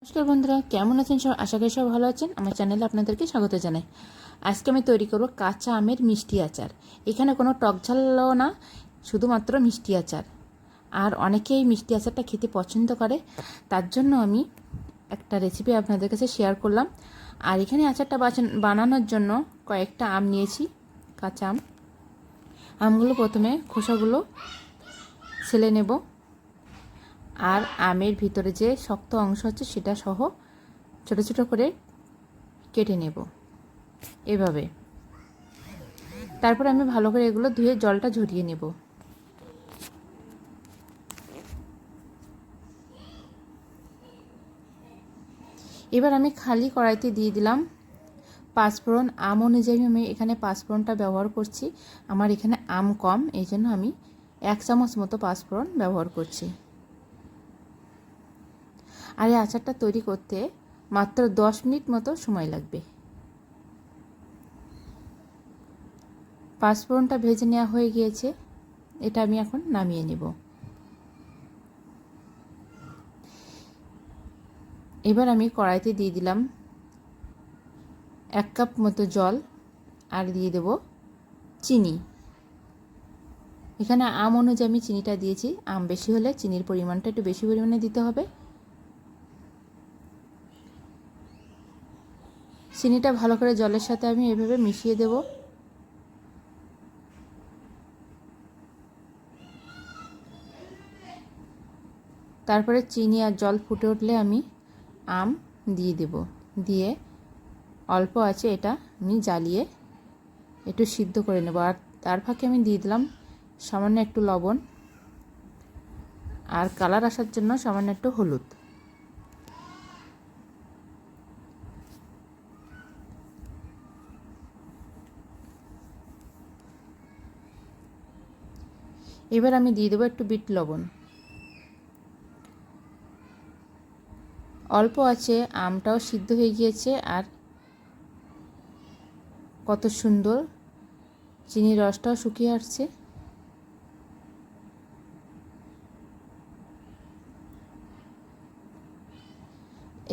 নমস্কার বন্ধুরা, কেমন আছেন সব? আশা করি সব ভালো আছেন। আমার চ্যানেলে আপনাদেরকে স্বাগত জানাই। আজকে আমি তৈরি করব কাঁচা আমের মিষ্টি আচার। এখানে কোনো টক ঝালও না, শুধুমাত্র মিষ্টি আচার। আর অনেকেই মিষ্টি আচারটা খেতে পছন্দ করে, তার জন্য আমি একটা রেসিপি আপনাদের কাছে শেয়ার করলাম। আর এখানে আচারটা বানানোর জন্য কয়েকটা আম নিয়েছি, কাঁচা আম। আমগুলো প্রথমে খোসাগুলো ছেলে নেব, আর আমের ভিতরে যে শক্ত অংশ হচ্ছে সেটা সহ ছোটো ছোটো করে কেটে নেব এভাবে। তারপর আমি ভালো করে এগুলো ধুয়ে জলটা ঝরিয়ে নেব। এবার আমি খালি কড়াইতে দিয়ে দিলাম পাঁচফোড়ন। আম অনুযায়ী আমি এখানে পাঁচফোড়নটা ব্যবহার করছি। আমার এখানে আম কম, এই জন্য আমি 1 চামচ মতো পাঁচফোড়ন ব্যবহার করছি। আর এই আচারটা তৈরি করতে মাত্র 10 মিনিট মতো সময় লাগবে। পাঁচফোড়নটা ভেজে নেওয়া হয়ে গিয়েছে, এটা আমি এখন নামিয়ে নেব। এবার আমি কড়াইতে দিয়ে দিলাম 1 কাপ মতো জল, আর দিয়ে দেব চিনি। এখানে আম অনুযায়ী আমি চিনিটা দিয়েছি। আম বেশি হলে চিনির পরিমাণটা একটু বেশি পরিমাণে দিতে হবে। চিনিটা ভালো করে জলের সাথে আমি এভাবে মিশিয়ে দেব। তারপরে চিনি আর জল ফুটে উঠলে আমি আম দিয়ে দেব। দিয়ে অল্প আছে এটা আমি জ্বালিয়ে একটু সিদ্ধ করে নেব। আর তার ফাঁকে আমি দিয়ে দিলাম সামান্য একটু লবণ, আর কালার আসার জন্য সামান্য একটু হলুদ। এবার আমি দিয়ে দেবো একটু বিট লবণ। অল্প আছে আমটাও সিদ্ধ হয়ে গিয়েছে, আর কত সুন্দর চিনির রসটাও শুকিয়ে আসছে।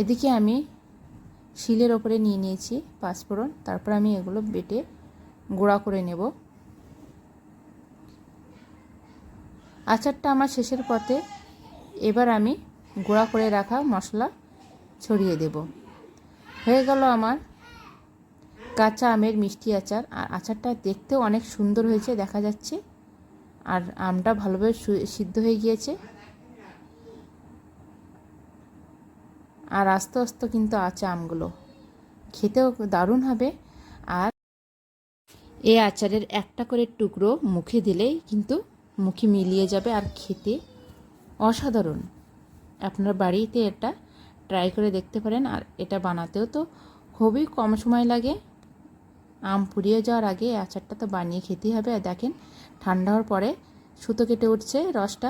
এদিকে আমি শিলের ওপরে নিয়ে নিয়েছি পাঁচফোড়ন। তারপর আমি এগুলো বেটে গুঁড়া করে নেব। আচারটা আমার শেষের পথে। এবার আমি গুঁড়া করে রাখা মশলা ছড়িয়ে দেব। হয়ে গেল আমার কাঁচা আমের মিষ্টি আচার। আর আচারটা দেখতেও অনেক সুন্দর হয়েছে, দেখা যাচ্ছে। আর আমটা ভালোভাবে সিদ্ধ হয়ে গিয়েছে, আর আস্তে আস্তে কিন্তু আছে আমগুলো, খেতেও দারুণ হবে। আর এই আচারের একটা করে টুকরো মুখে দিলেই কিন্তু মুখে মিলিয়ে যাবে, আর খেতে অসাধারণ। আপনারা বাড়িতে এটা ট্রাই করে দেখতে পারেন। আর এটা বানাতেও তো খুবই কম সময় লাগে। আম পুড়িয়ে যাওয়ার আগে আচারটা তো বানিয়ে খেতেই হবে। আর দেখেন ঠান্ডা হওয়ার পরে সুতো কেটে উঠছে রসটা।